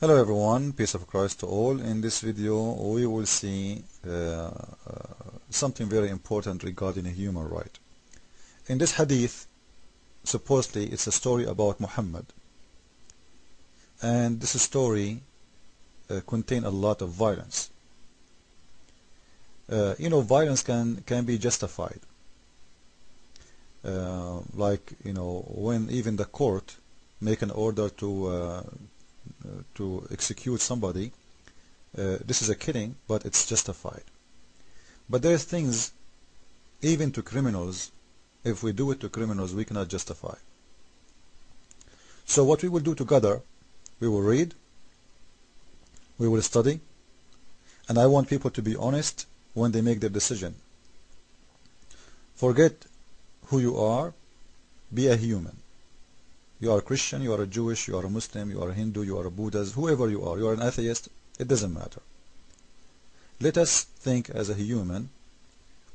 Hello everyone, peace of Christ to all. In this video we will see something very important regarding a human right. In this hadith, supposedly it's a story about Muhammad, and this story contains a lot of violence. Violence can be justified, when even the court make an order to execute somebody. This is a killing, but it's justified. But there are things, even to criminals, if we do it to criminals, we cannot justify. So what we will do together, we will read, we will study, and I want people to be honest when they make their decision. Forget who you are, be a human. You are a Christian, you are a Jewish, you are a Muslim, you are a Hindu, you are a Buddhist, whoever you are an atheist, it doesn't matter. Let us think as a human,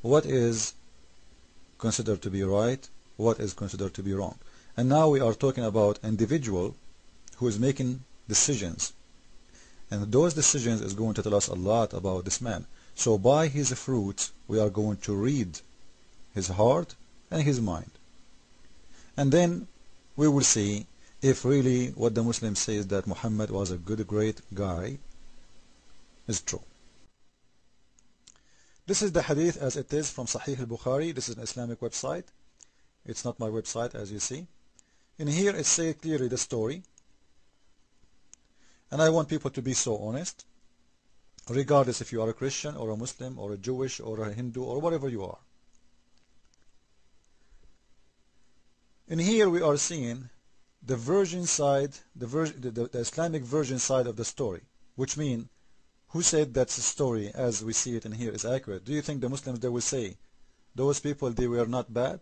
what is considered to be right, what is considered to be wrong. And now we are talking about an individual who is making decisions. And those decisions is going to tell us a lot about this man. So by his fruits, we are going to read his heart and his mind. And then we will see if really what the Muslim says that Muhammad was a good, great guy is true. This is the hadith as it is from Sahih al-Bukhari. This is an Islamic website. It's not my website, as you see. In here it says clearly the story. And I want people to be so honest, regardless if you are a Christian or a Muslim or a Jewish or a Hindu or whatever you are. In here we are seeing the version side, the Islamic version side of the story, which means who said that the story as we see it in here is accurate? Do you think the Muslims, they will say those people, they were not bad?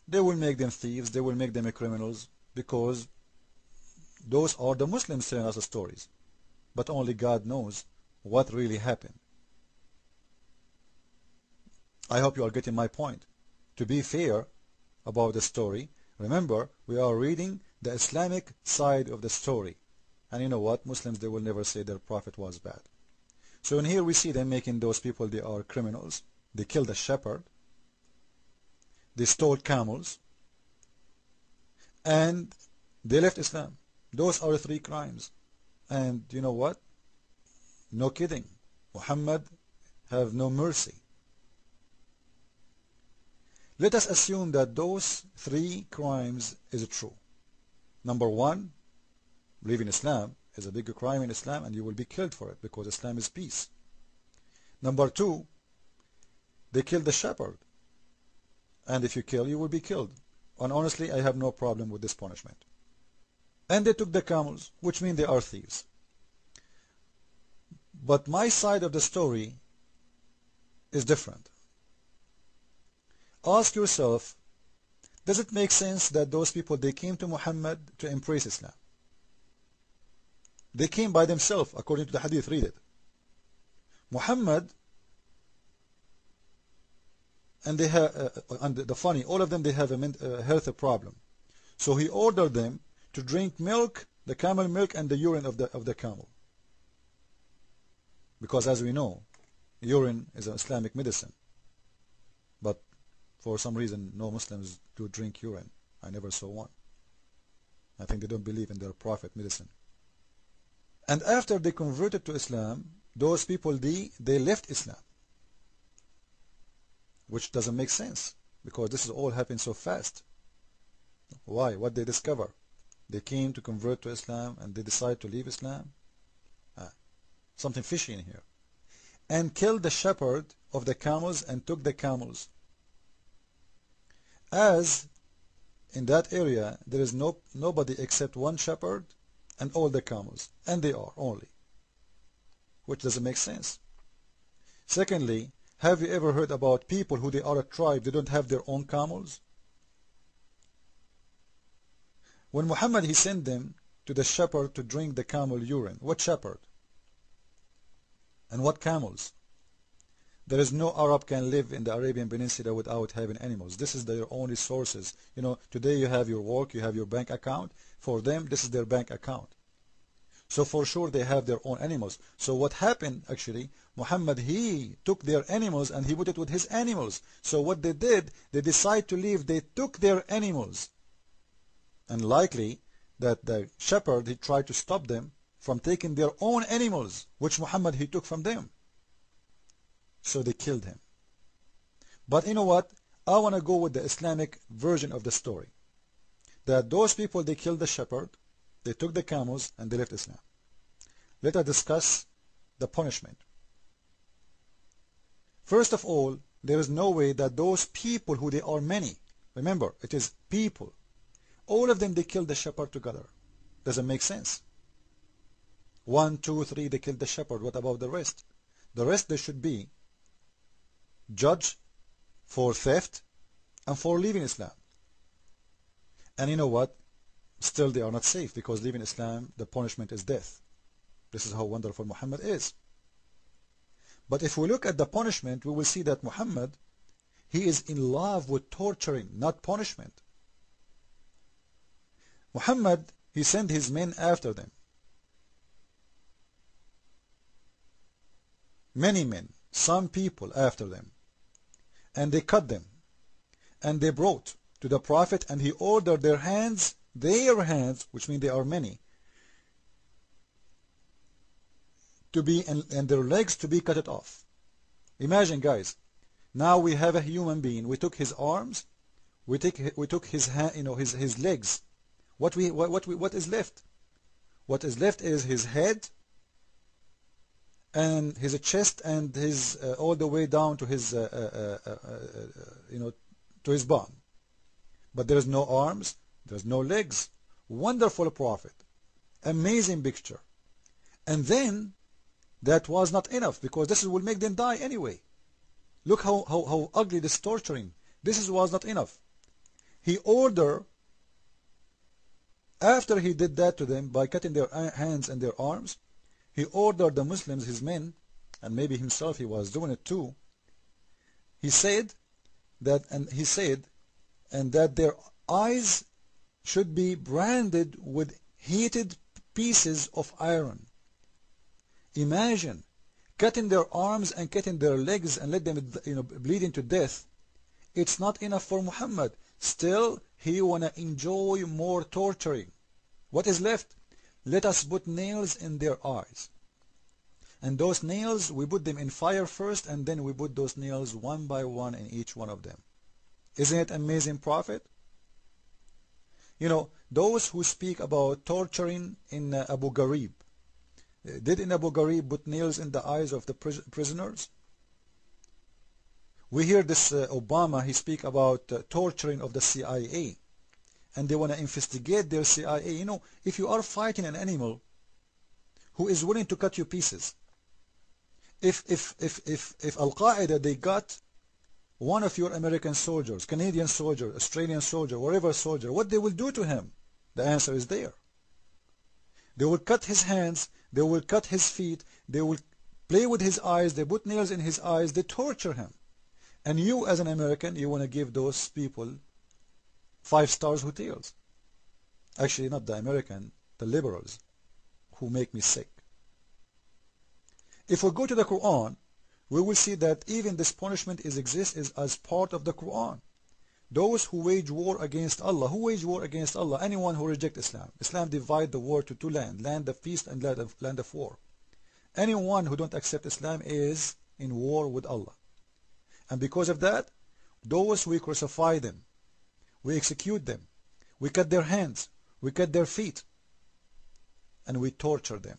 They will make them thieves, they will make them criminals, because those are the Muslims telling us the stories. But only God knows what really happened. I hope you are getting my point. To be fair about the story, remember, we are reading the Islamic side of the story. And you know what? Muslims, they will never say their prophet was bad. So in here we see them making those people, they are criminals. They killed a shepherd. They stole camels. And they left Islam. Those are 3 crimes. And you know what? No kidding. Muhammad have no mercy. Let us assume that those 3 crimes is true. Number 1, leaving Islam is a big crime in Islam, and you will be killed for it because Islam is peace. Number 2, they killed the shepherd. And if you kill, you will be killed. And honestly, I have no problem with this punishment. And they took the camels, which means they are thieves. But my side of the story is different. Ask yourself, does it make sense that those people, they came to Muhammad to embrace Islam? They came by themselves, according to the hadith, read it. Muhammad, and they have, and the funny, all of them, they have a health problem. So he ordered them to drink milk, the camel milk, and the urine of the camel. Because as we know, urine is an Islamic medicine. But for some reason, no Muslims do drink urine. I never saw one. I think they don't believe in their prophet medicine. And after they converted to Islam, those people, they left Islam. Which doesn't make sense, because this is all happened so fast. Why? What they discover? They came to convert to Islam and they decide to leave Islam. Something fishy in here. And killed the shepherd of the camels and took the camels. As in that area there is nobody except one shepherd and all the camels, and they are only, which doesn't make sense. Secondly, have you ever heard about people who they are a tribe, they don't have their own camels? When Muhammad, he sent them to the shepherd to drink the camel urine, what shepherd? And what camels? There is no Arab can live in the Arabian Peninsula without having animals. This is their only sources. Today you have your work, you have your bank account. For them, this is their bank account. So for sure they have their own animals. So what happened actually, Muhammad, he took their animals and he put it with his animals. So what they did, they decided to leave, they took their animals. And likely that the shepherd, he tried to stop them from taking their own animals, which Muhammad, he took from them. So they killed him. But you know what? I want to go with the Islamic version of the story. That those people, they killed the shepherd, they took the camels, and they left Islam. Let us discuss the punishment. First of all, there is no way that those people who they are many, remember, it is people, all of them, they killed the shepherd together. Doesn't make sense. 1, 2, 3, they killed the shepherd. What about the rest? The rest, they should be judged for theft and for leaving Islam. And you know what? Still they are not safe, because leaving Islam, the punishment is death. This is how wonderful Muhammad is. But if we look at the punishment, we will see that Muhammad, he is in love with torturing, not punishment. Muhammad, he sent his men after them. Many men, some people after them. And they cut them. And they brought to the Prophet, and he ordered their hands, which means they are many, to be, and their legs to be cut off. Imagine, guys, now we have a human being. We took his arms, we took his hand, his legs. What is left? What is left is his head and his chest and his all the way down to his to his bum. But there is no arms, there is no legs. Wonderful Prophet, amazing picture. And then that was not enough, because this will make them die anyway. Look how ugly this torturing. This was not enough. He ordered, after he did that to them by cutting their hands and their arms, he ordered the Muslims, his men, and maybe himself he was doing it too. He said that, and that their eyes should be branded with heated pieces of iron. Imagine cutting their arms and cutting their legs and let them bleeding to death. It's not enough for Muhammad. Still, he wanna enjoy more torturing. What is left? Let us put nails in their eyes. And those nails, we put them in fire first, and then we put those nails one by one in each one of them. Isn't it amazing, Prophet? Those who speak about torturing in Abu Ghraib, did in Abu Ghraib put nails in the eyes of the prisoners? We hear this Obama, he speak about torturing of the CIA, and they want to investigate their CIA. If you are fighting an animal who is willing to cut you pieces, if Al-Qaeda, they got one of your American soldiers, Canadian soldier, Australian soldier, whatever soldier, what they will do to him? The answer is there. They will cut his hands, they will cut his feet, they will play with his eyes, they put nails in his eyes, they torture him. And you as an American, you want to give those people 5-star hotels. Actually, not the American, the liberals, who make me sick. If we go to the Quran, we will see that even this punishment exists as part of the Quran. Those who wage war against Allah. Who wage war against Allah? Anyone who rejects Islam. Islam divides the world to two lands, land of peace and land of war. Anyone who don't accept Islam is in war with Allah. And because of that, those we crucify them, we execute them, we cut their hands, we cut their feet, and we torture them.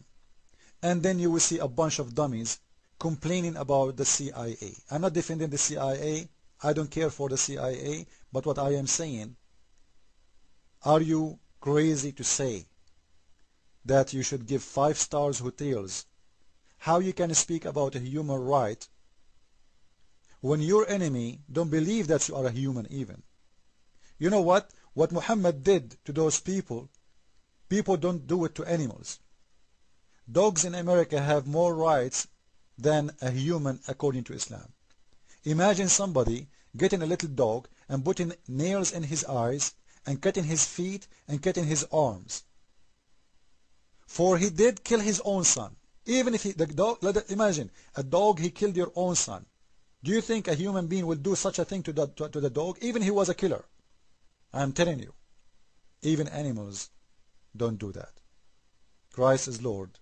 And then you will see a bunch of dummies complaining about the CIA. I'm not defending the CIA. I don't care for the CIA. But what I am saying, are you crazy to say that you should give 5-star hotels? How you can speak about a human right when your enemy don't believe that you are a human even? You know what? What Muhammad did to those people, people don't do it to animals. Dogs in America have more rights than a human according to Islam. Imagine somebody getting a little dog and putting nails in his eyes and cutting his feet and cutting his arms. For he did kill his own son. Even if the dog, imagine, a dog, he killed your own son. Do you think a human being will do such a thing to the dog? Even if he was a killer. I'm telling you. Even animals don't do that. Christ is Lord.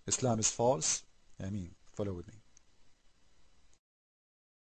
Islam is false. Ameen. Follow with me.